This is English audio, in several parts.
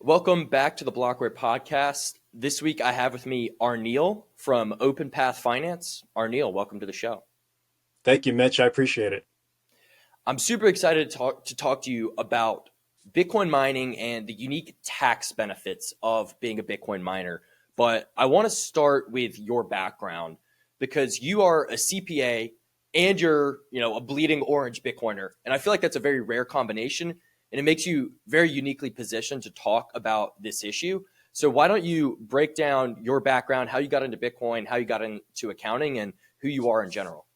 Welcome back to the Blockware Podcast. This week I have with me Arneil from Open Path Finance. Arneil, welcome to the show. Thank you, Mitch. I appreciate it. I'm super excited to talk to you about Bitcoin mining and the unique tax benefits of being a Bitcoin miner. But I want to start with your background because you are a CPA and you're, a bleeding orange Bitcoiner. And I feel like that's a very rare combination and it makes you very uniquely positioned to talk about this issue. So why don't you break down your background, how you got into Bitcoin, how you got into accounting, and who you are in general?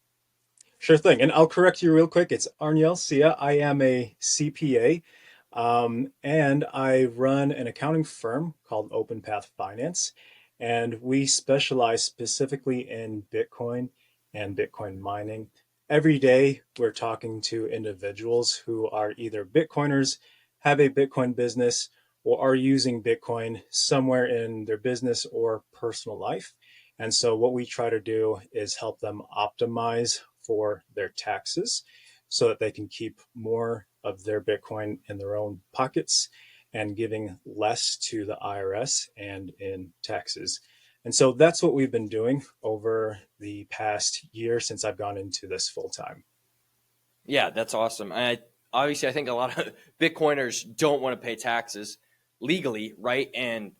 Sure thing. And I'll correct you real quick. It's Arniel Sia. I am a CPA, and I run an accounting firm called Open Path Finance. And we specialize specifically in Bitcoin and Bitcoin mining. Every day, we're talking to individuals who are either Bitcoiners, have a Bitcoin business, or are using Bitcoin somewhere in their business or personal life. And so what we try to do is help them optimize for their taxes so that they can keep more of their Bitcoin in their own pockets and giving less to the IRS and in taxes. And so that's what we've been doing over the past year since I've gone into this full time. Yeah, that's awesome. Obviously, I think a lot of Bitcoiners don't want to pay taxes legally, right? And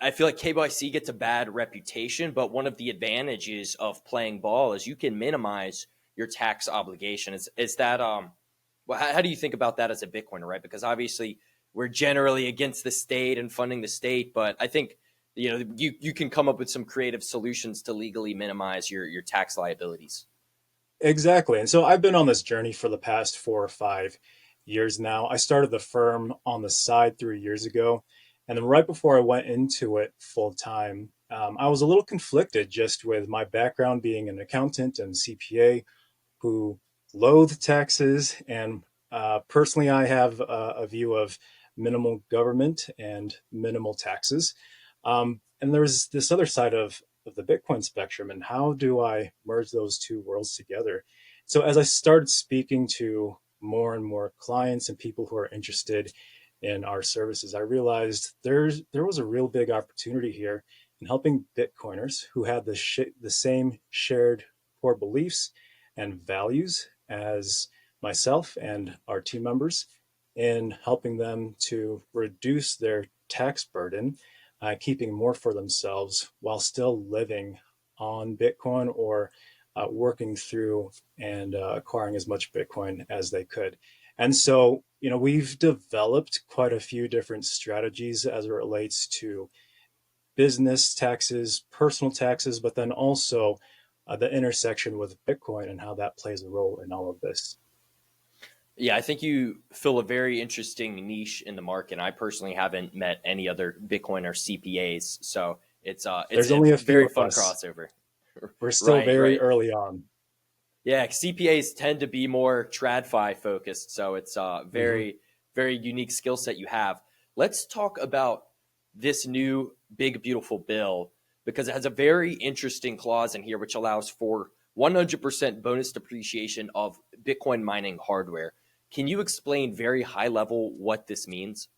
I feel like KYC gets a bad reputation, but one of the advantages of playing ball is you can minimize your tax obligation. Is that well, how do you think about that as a Bitcoiner, right? Because obviously we're generally against the state and funding the state, but I think you can come up with some creative solutions to legally minimize your tax liabilities. Exactly. And so I've been on this journey for the past 4 or 5 years now. I started the firm on the side 3 years ago. And then right before I went into it full time, I was a little conflicted just with my background being an accountant and CPA who loathe taxes. And personally, I have a view of minimal government and minimal taxes. And there's this other side of the Bitcoin spectrum, and how do I merge those two worlds together? So as I started speaking to more and more clients and people who are interested in our services, I realized there was a real big opportunity here in helping Bitcoiners who had the same shared core beliefs and values as myself and our team members in helping them to reduce their tax burden, keeping more for themselves while still living on Bitcoin or working through and acquiring as much Bitcoin as they could. And so, we've developed quite a few different strategies as it relates to business taxes, personal taxes, but then also the intersection with Bitcoin and how that plays a role in all of this. Yeah, I think you fill a very interesting niche in the market. I personally haven't met any other Bitcoin or CPAs, so it's There's a only a few very of fun us. crossover. We're still Right, very right. early on. Yeah, CPAs tend to be more TradFi focused, so it's a Mhm. very unique skill set you have. Let's talk about this new big beautiful bill because it has a very interesting clause in here which allows for 100% bonus depreciation of Bitcoin mining hardware. Can you explain very high level what this means?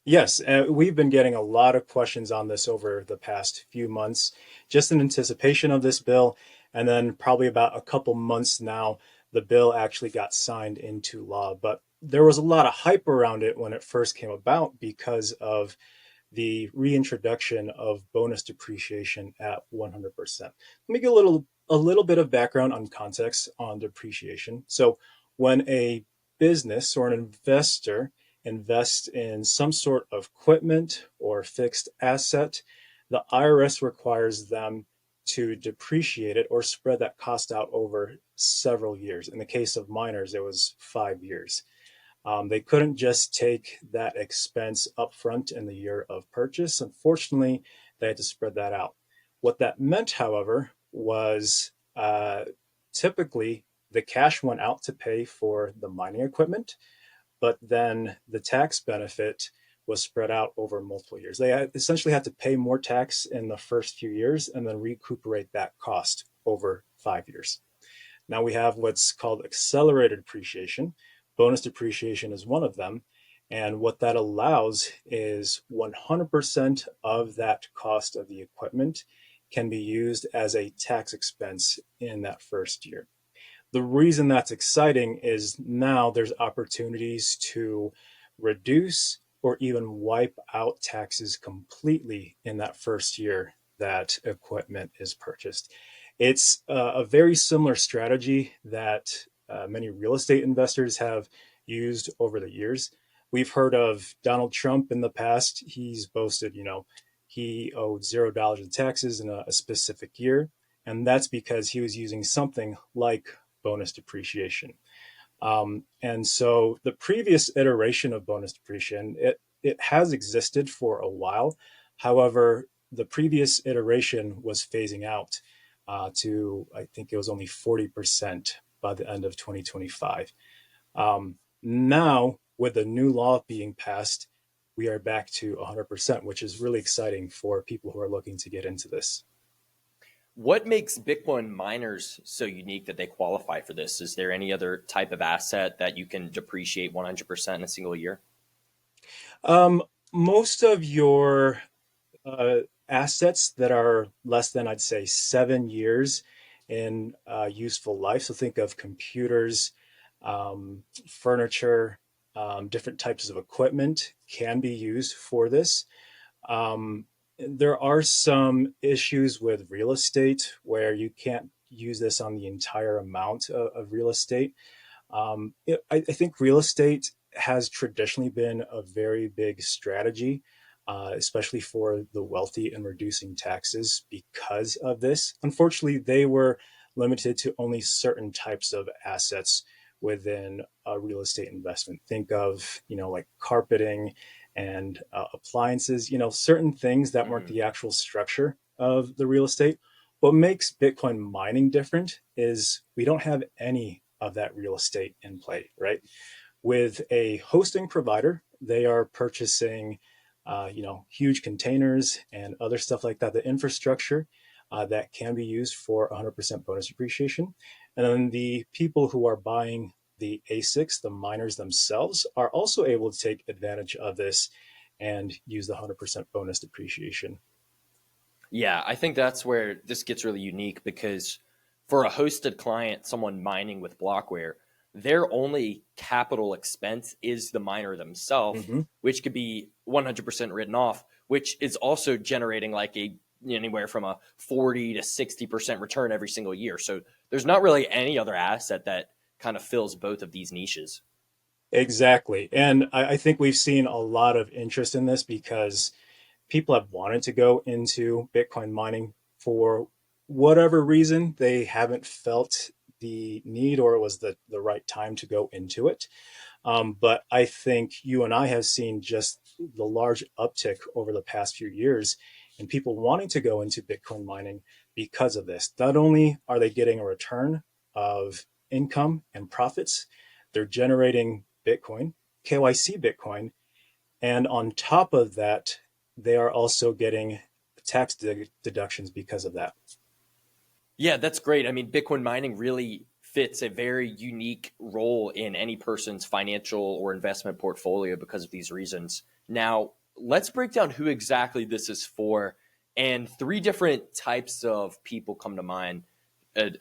Yes, we've been getting a lot of questions on this over the past few months, just in anticipation of this bill. And then, probably about a couple months now, the bill actually got signed into law. But there was a lot of hype around it when it first came about because of the reintroduction of bonus depreciation at 100%. Let me give a little bit of background on context on depreciation. So when a business or an investor invests in some sort of equipment or fixed asset, the IRS requires them to depreciate it or spread that cost out over several years. In the case of miners, it was 5 years. They couldn't just take that expense upfront in the year of purchase. Unfortunately, they had to spread that out. What that meant, however, was typically the cash went out to pay for the mining equipment, but then the tax benefit was spread out over multiple years. They essentially had to pay more tax in the first few years and then recuperate that cost over 5 years. Now we have what's called accelerated depreciation. Bonus depreciation is one of them. And what that allows is 100% of that cost of the equipment can be used as a tax expense in that first year. The reason that's exciting is now there's opportunities to reduce or even wipe out taxes completely in that first year that equipment is purchased. It's a very similar strategy that many real estate investors have used over the years. We've heard of Donald Trump in the past. He's boasted, he owed $0 in taxes in a specific year. And that's because he was using something like bonus depreciation. And so the previous iteration of bonus depreciation, it has existed for a while. However, the previous iteration was phasing out to, I think it was only 40% by the end of 2025. Now, with the new law being passed, we are back to 100%, which is really exciting for people who are looking to get into this. What makes Bitcoin miners so unique that they qualify for this? Is there any other type of asset that you can depreciate 100% in a single year? Um, Most of your uh, assets that are less than, I'd say, 7 years in useful life. So think of computers, furniture, different types of equipment can be used for this. Um, there are some issues with real estate where you can't use this on the entire amount of real estate. I think real estate has traditionally been a very big strategy, especially for the wealthy in reducing taxes because of this. Unfortunately, they were limited to only certain types of assets within a real estate investment. Think of, like carpeting and appliances, certain things that weren't Hmm. the actual structure of the real estate. What makes Bitcoin mining different is we don't have any of that real estate in play, right? With a hosting provider, they are purchasing, huge containers and other stuff like that, the infrastructure that can be used for 100% bonus depreciation. And then the people who are buying the ASICs, the miners themselves, are also able to take advantage of this and use the 100% bonus depreciation. Yeah, I think that's where this gets really unique because for a hosted client, someone mining with Blockware, their only capital expense is the miner themselves, Mm-hmm. which could be 100% written off, which is also generating like a anywhere from a 40 to 60% return every single year. So there's not really any other asset that kind of fills both of these niches. Exactly. And I think we've seen a lot of interest in this because people have wanted to go into Bitcoin mining for whatever reason. They haven't felt the need or it was the right time to go into it. But I think you and I have seen just the large uptick over the past few years in people wanting to go into Bitcoin mining because of this. Not only are they getting a return of income and profits, they're generating Bitcoin, KYC Bitcoin, and on top of that, they are also getting tax deductions because of that. Yeah, that's great. I mean, Bitcoin mining really fits a very unique role in any person's financial or investment portfolio because of these reasons. Now, let's break down who exactly this is for. And three different types of people come to mind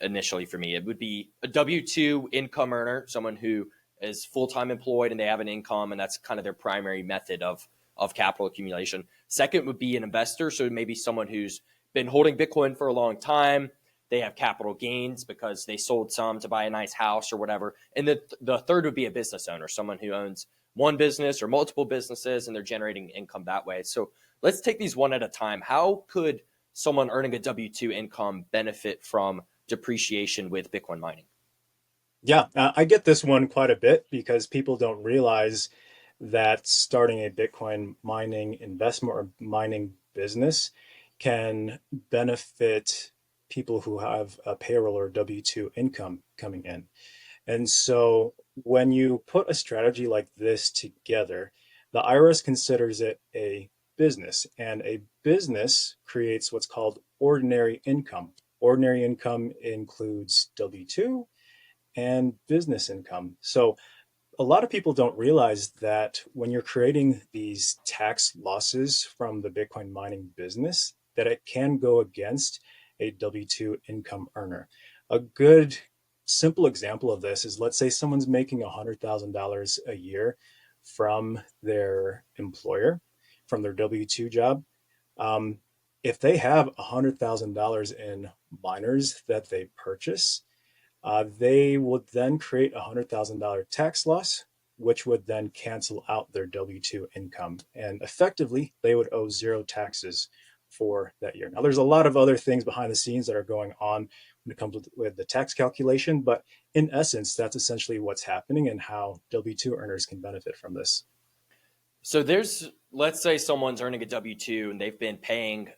initially for me. It would be a W 2 income earner, someone who is full time employed and they have an income, and that's kind of their primary method of capital accumulation. Second would be an investor. So maybe someone who's been holding Bitcoin for a long time, they have capital gains because they sold some to buy a nice house or whatever. And the third would be a business owner, someone who owns one business or multiple businesses and they're generating income that way. So let's take these one at a time. How could someone earning a W 2 income benefit from depreciation with Bitcoin mining? Yeah, I get this one quite a bit because people don't realize that starting a Bitcoin mining investment or mining business can benefit people who have a payroll or W-2 income coming in. And so when you put a strategy like this together, the IRS considers it a business, and a business creates what's called ordinary income. Ordinary income includes W 2 and business income. So a lot of people don't realize that when you're creating these tax losses from the Bitcoin mining business, that it can go against a W-2 income earner. A good simple example of this is, let's say someone's making $100,000 a year from their employer, from their W-2 job. Um, if they have $100,000 in miners that they purchase, they would then create a $100,000 tax loss, which would then cancel out their W-2 income. And effectively, they would owe zero taxes for that year. Now, there's a lot of other things behind the scenes that are going on when it comes with the tax calculation, but in essence, that's essentially what's happening and how W-2 earners can benefit from this. So let's say someone's earning a W 2 and they've been paying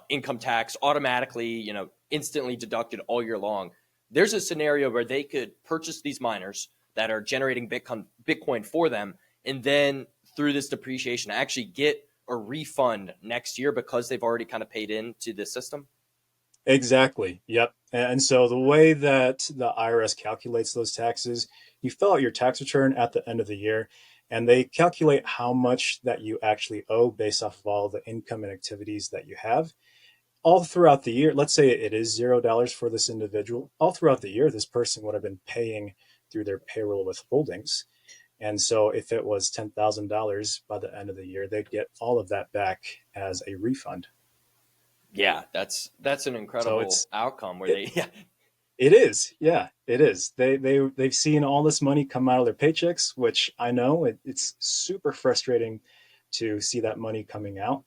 income tax automatically, instantly deducted all year long. There's a scenario where they could purchase these miners that are generating Bitcoin for them, and then through this depreciation, actually get a refund next year because they've already kind of paid into the system. Exactly. Yep. And so the way that the IRS calculates those taxes, you fill out your tax return at the end of the year, and they calculate how much that you actually owe based off of all the income and activities that you have. All throughout the year, let's say it is $0 for this individual. All throughout the year, this person would have been paying through their payroll withholdings. And so if it was $10,000 by the end of the year, they'd get all of that back as a refund. Yeah, that's an So incredible outcome where it, they yeah. It is, yeah, it is. They've seen all this money come out of their paychecks, which I know it's super frustrating to see that money coming out.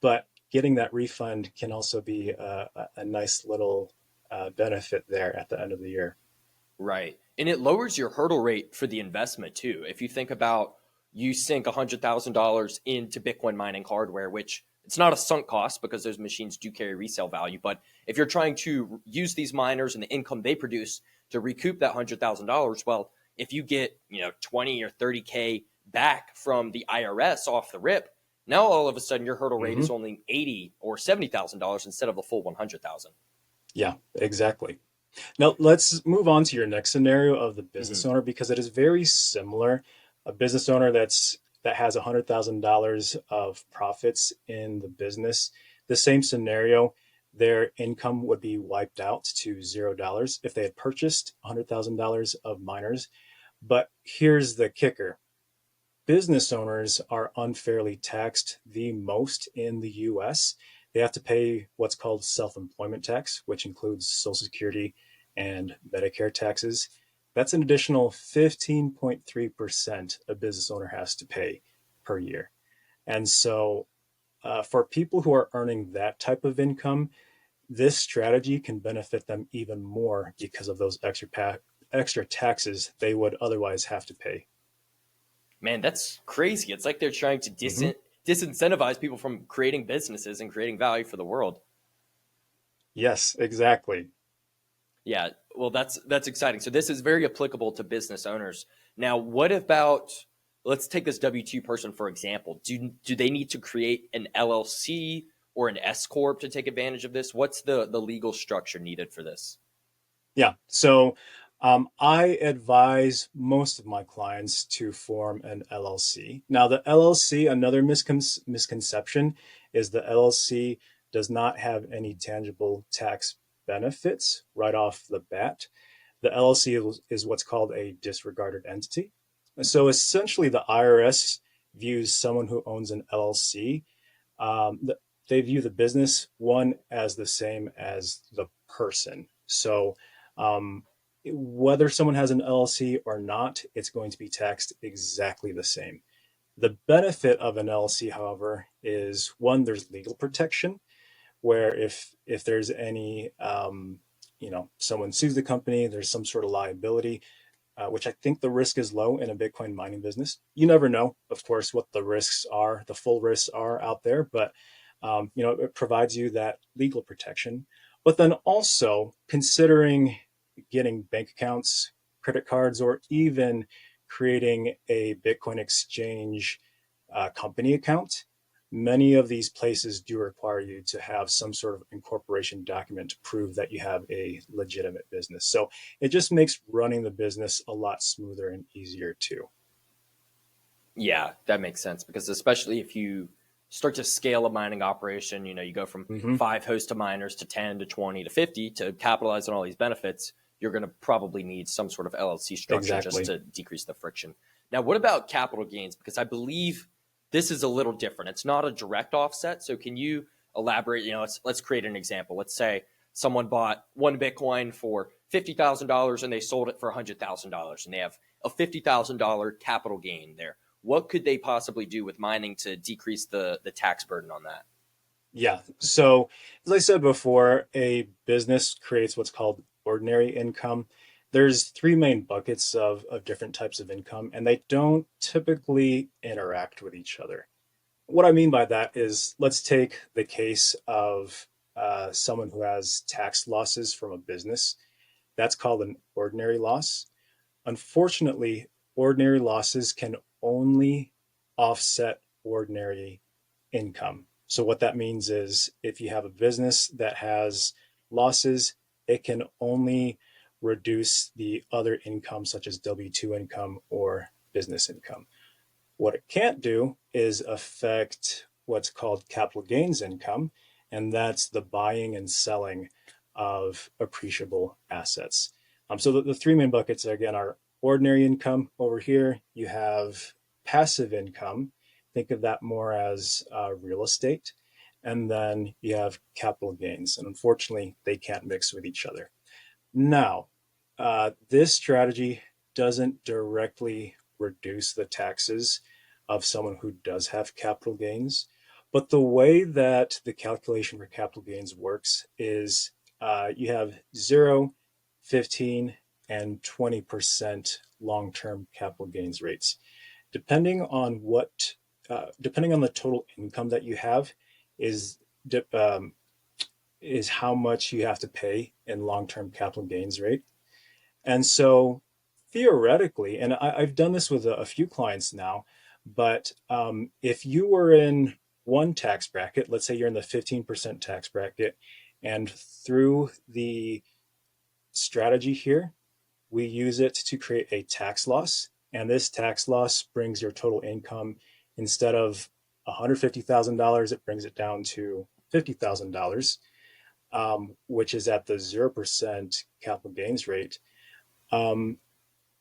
But getting that refund can also be a nice little benefit there at the end of the year. Right. And it lowers your hurdle rate for the investment too. If you think about you sink $100,000 into Bitcoin mining hardware, which it's not a sunk cost because those machines do carry resale value. But if you're trying to use these miners and the income they produce to recoup that $100,000, well, if you get, 20 or 30K back from the IRS off the rip, now all of a sudden your hurdle rate Hmm. is only 80 or $70,000 instead of the full 100,000. Yeah, exactly. Now, let's move on to your next scenario of the Mm-hmm. business owner because it is very similar. A business owner that has $100,000 of profits in the business. The same scenario, their income would be wiped out to $0 if they had purchased $100,000 of miners. But here's the kicker: business owners are unfairly taxed the most in the US. They have to pay what's called self employment tax, which includes Social Security and Medicare taxes. That's an additional 15.3% a business owner has to pay per year. And so, for people who are earning that type of income, this strategy can benefit them even more because of those extra taxes they would otherwise have to pay. Man, that's crazy. It's like they're trying to Mm-hmm. disincentivize people from creating businesses and creating value for the world. Yes, exactly. Yeah, well, that's exciting. So this is very applicable to business owners. Now, what about let's take this W two person for example. Do they need to create an LLC or an S corp to take advantage of this? What's the legal structure needed for this? Yeah. So I advise most of my clients to form an LLC. Now, the LLC, another misconception is the LLC does not have any tangible tax benefits right off the bat. The LLC is what's called a disregarded entity. So essentially, the IRS views someone who owns an LLC, um, they view the business one as the same as the person. So um, whether someone has an LLC or not, it's going to be taxed exactly the same. The benefit of an LLC, however, is one, there's legal protection, where if there's any someone sues the company, there's some sort of liability, which I think the risk is low in a Bitcoin mining business. You never know, of course, what the risks are, the full risks are out there, but it provides you that legal protection. But then also considering getting bank accounts, credit cards, or even creating a Bitcoin exchange company account, many of these places do require you to have some sort of incorporation document to prove that you have a legitimate business. So it just makes running the business a lot smoother and easier too. Yeah, that makes sense because especially if you start to scale a mining operation, you go from Hmm. 5 host of miners to 10 to 20 to 50 to capitalize on all these benefits, you're going to probably need some sort of LLC structure just Exactly. to decrease the friction. Now, what about capital gains? Because I believe this is a little different. It's not a direct offset. So can you elaborate? Let's create an example. Let's say someone bought one Bitcoin for $50,000 and they sold it for $100,000 and they have a $50,000 capital gain there. What could they possibly do with mining to decrease the tax burden on that? Yeah. So, as I said before, a business creates what's called ordinary income. There's three main buckets of different types of income, and they don't typically interact with each other. What I mean by that is, let's take the case of someone who has tax losses from a business. That's called an ordinary loss. Unfortunately, ordinary losses can only offset ordinary income. So, what that means is if you have a business that has losses, it can only reduce the other income, such as W 2 income or business income. What it can't do is affect what's called capital gains income, and that's the buying and selling of appreciable assets. So the three main buckets again are ordinary income over here. You have passive income. Think of that more as real estate. And then you have capital gains. And unfortunately, they can't mix with each other. Now, this strategy doesn't directly reduce the taxes of someone who does have capital gains, but the way that the calculation for capital gains works is you have 0, 15, and 20% long-term capital gains rates. Depending on depending on the total income that you have, is um, is how much you have to pay in long-term capital gains rate. And so theoretically, and I've done this with a few clients now, but if you were in one tax bracket, let's say you're in the 15% tax bracket, and through the strategy here, we use it to create a tax loss. And this tax loss brings your total income instead of $150,000, it brings it down to $50,000, which is at the 0% capital gains rate. Um,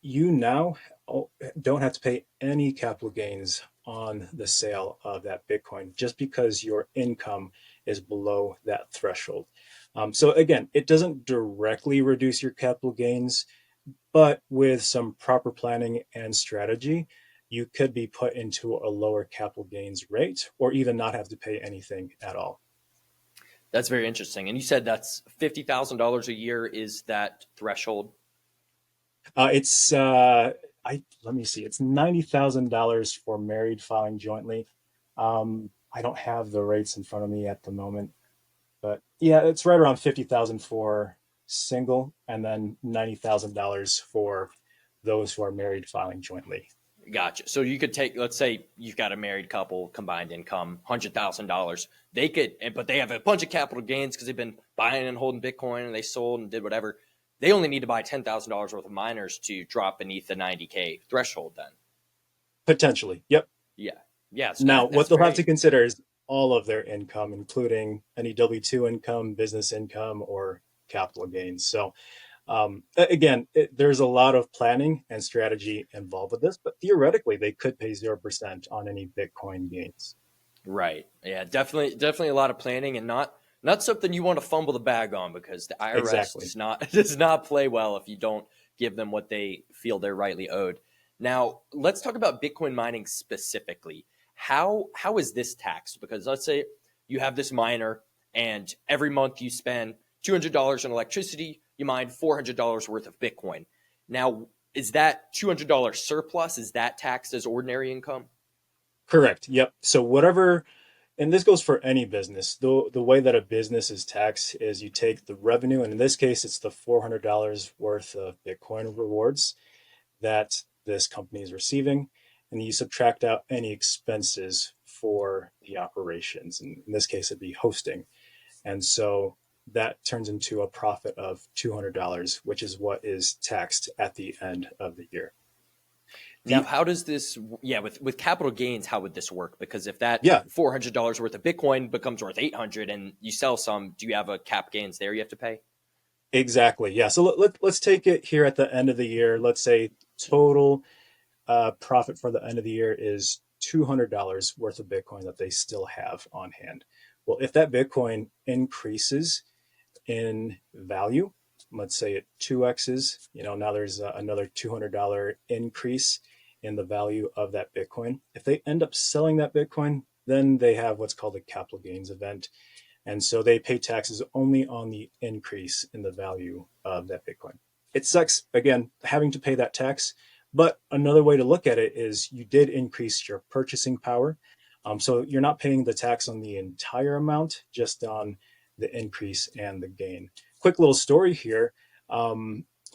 you now don't have to pay any capital gains on the sale of that Bitcoin just because your income is below that threshold. So again, it doesn't directly reduce your capital gains, but with some proper planning and strategy, you could be put into a lower capital gains rate or even not have to pay anything at all. That's very interesting. And you said that's $50,000 a year is that threshold. It's I let me see. It's $90,000 for married filing jointly. I don't have the rates in front of me at the moment, but yeah, it's right around 50,000 for single, and then $90,000 for those who are married filing jointly. Gotcha. So you could take, let's say you've got a married couple, combined income, $100,000. They could, but they have a bunch of capital gains because they've been buying and holding Bitcoin and they sold and did whatever. They only need to buy $10,000 worth of miners to drop beneath the 90K threshold. Then, Potentially. Yep. yeah, yeah. So Now, what that's they'll have to very consider is all of their income, including any W-2 income, business income, or capital gains. So again, there's a lot of planning and strategy involved with this, but theoretically, they could pay 0% on any Bitcoin gains. right. Yeah, definitely a lot of planning and not something you want to fumble the bag on because the IRS Exactly. does not play well if you don't give them what they feel they're rightly owed. Now, let's talk about Bitcoin mining specifically. How is this taxed? Because let's say you have this miner and every month you spend $200 on electricity, you mine $400 worth of Bitcoin. Now, is that $200 surplus? Is that taxed as ordinary income? Correct. Yep. So whatever, and this goes for any business. The way that a business is taxed is you take the revenue, and in this case, it's the $400 worth of Bitcoin rewards that this company is receiving, and you subtract out any expenses for the operations. And in this case, it'd be hosting. And so that turns into a profit of $200, which is what is taxed at the end of the year. Now, The how does this? Yeah, with capital gains, how would this work? Because if that Yeah, $400 worth of Bitcoin becomes worth 800, and you sell some, do you have a cap gains there you have to pay? exactly. Yeah. So let's take it here at the end of the year. Let's say total profit for the end of the year is $200 worth of Bitcoin that they still have on hand. Well, if that Bitcoin increases in value, let's say it 2x's, now there's another $200 increase in the value of that Bitcoin. If they end up selling that Bitcoin, then they have what's called a capital gains event. And so they pay taxes only on the increase in the value of that Bitcoin. It sucks, again, having to pay that tax. But another way to look at it is you did increase your purchasing power. So you're not paying the tax on the entire amount, just on the increase and the gain. Quick little story here.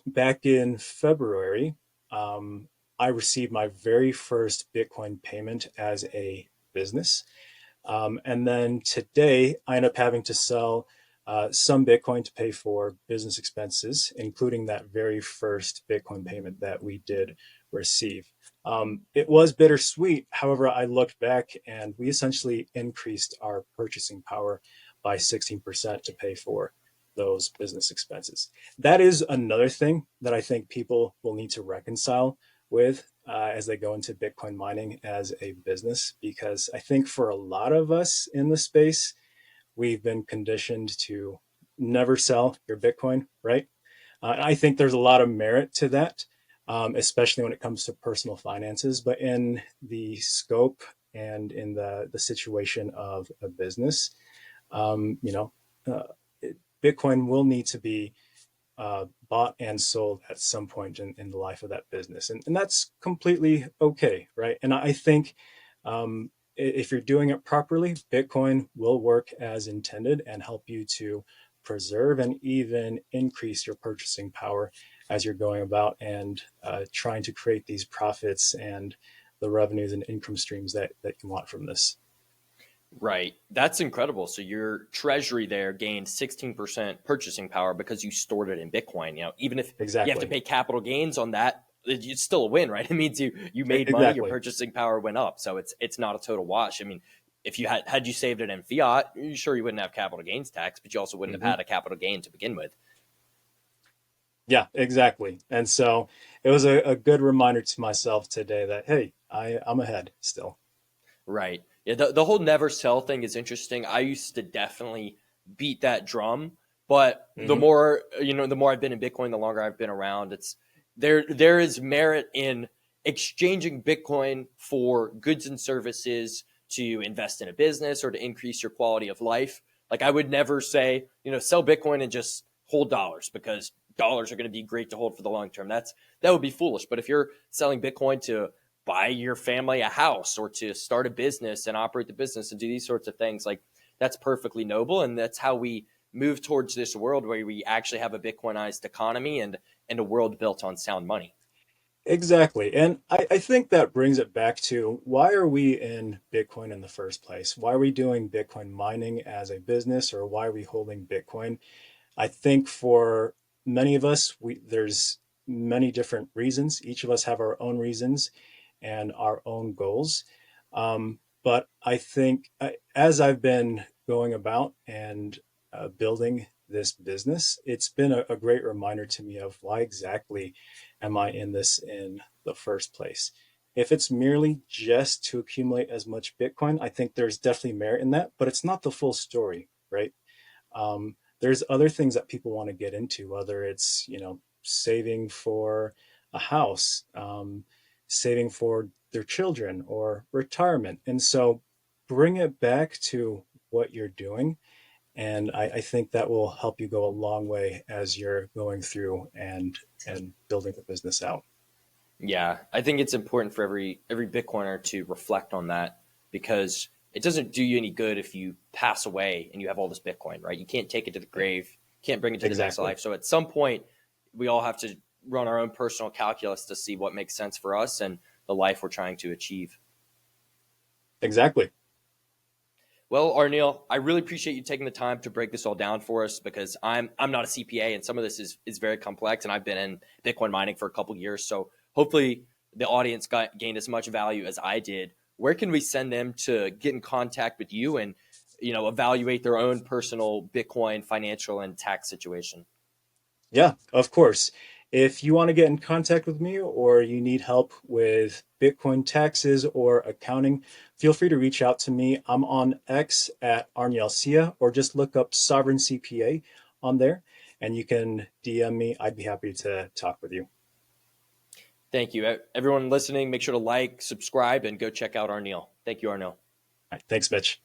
Back in February, I received my very first Bitcoin payment as a business. And then today, I end up having to sell some Bitcoin to pay for business expenses, including that very first Bitcoin payment that we did receive. It was bittersweet. However, I looked back and we essentially increased our purchasing power by 16% to pay for those business expenses. That is another thing that I think people will need to reconcile with as they go into Bitcoin mining as a business, because I think for a lot of us in the space, we've been conditioned to never sell your Bitcoin, right? I think there's a lot of merit to that, especially when it comes to personal finances. But in the scope and in the situation of a business, um, you know, uh, Bitcoin will need to be bought and sold at some point in the life of that business. And that's completely okay, right? And I think if you're doing it properly, Bitcoin will work as intended and help you to preserve and even increase your purchasing power as you're going about and trying to create these profits and the revenues and income streams that you want from this. Right. That's incredible. So your treasury there gained 16% purchasing power because you stored it in Bitcoin. Even if you have to Exactly. pay capital gains on that, it's still a win, right? It means you made money, your Exactly. purchasing power went up. So it's not a total wash. I mean, if you had you saved it in fiat, sure you wouldn't have capital gains tax, but you also wouldn't have Hmm. had a capital gain to begin with. Yeah, exactly. And so it was a good reminder to myself today that, hey, I'm ahead still. Right. Yeah, the whole never sell thing is interesting. I used to definitely beat that drum, but Hmm. the more I've been in Bitcoin, the longer I've been around, it's there is merit in exchanging Bitcoin for goods and services to invest in a business or to increase your quality of life. Like I would never say, sell Bitcoin and just hold dollars because dollars are going to be great to hold for the long term. That would be foolish. But if you're selling Bitcoin to buy your family a house or to start a business and operate the business and do these sorts of things, like that's perfectly noble, and that's how we move towards this world where we actually have a bitcoinized economy and a world built on sound money. Exactly. And I think that brings it back to, why are we in Bitcoin in the first place? Why are we doing Bitcoin mining as a business, or why are we holding Bitcoin? I think for many of us, there's many different reasons. Each of us have our own reasons and our own goals. But I think as I've been going about and building this business, it's been a great reminder to me of why exactly am I in this in the first place. If it's merely just to accumulate as much Bitcoin, I think there's definitely merit in that, but it's not the full story, right? There's other things that people want to get into, whether it's, saving for a house, saving for their children, or retirement. And so bring it back to what you're doing. And I think that will help you go a long way as you're going through and building the business out. Yeah, I think it's important for every Bitcoiner to reflect on that because it doesn't do you any good if you pass away and you have all this Bitcoin, right? You can't take it to the grave, can't bring it to the next Exactly. life. So at some point, we all have to run our own personal calculus to see what makes sense for us and the life we're trying to achieve. Exactly. Well, Arnil, I really appreciate you taking the time to break this all down for us because I'm not a CPA and some of this is very complex and I've been in Bitcoin mining for a couple years. So hopefully the audience gained as much value as I did. Where can we send them to get in contact with you and evaluate their own personal Bitcoin financial and tax situation? Yeah, of course. If you want to get in contact with me or you need help with Bitcoin taxes or accounting, feel free to reach out to me. I'm on X at Arnielcia or just look up Sovereign CPA on there and you can DM me. I'd be happy to talk with you. All Thank you. Everyone listening, make sure to like, subscribe, and go check out Arnil. Thank you, Arnil. right, thanks, Mitch.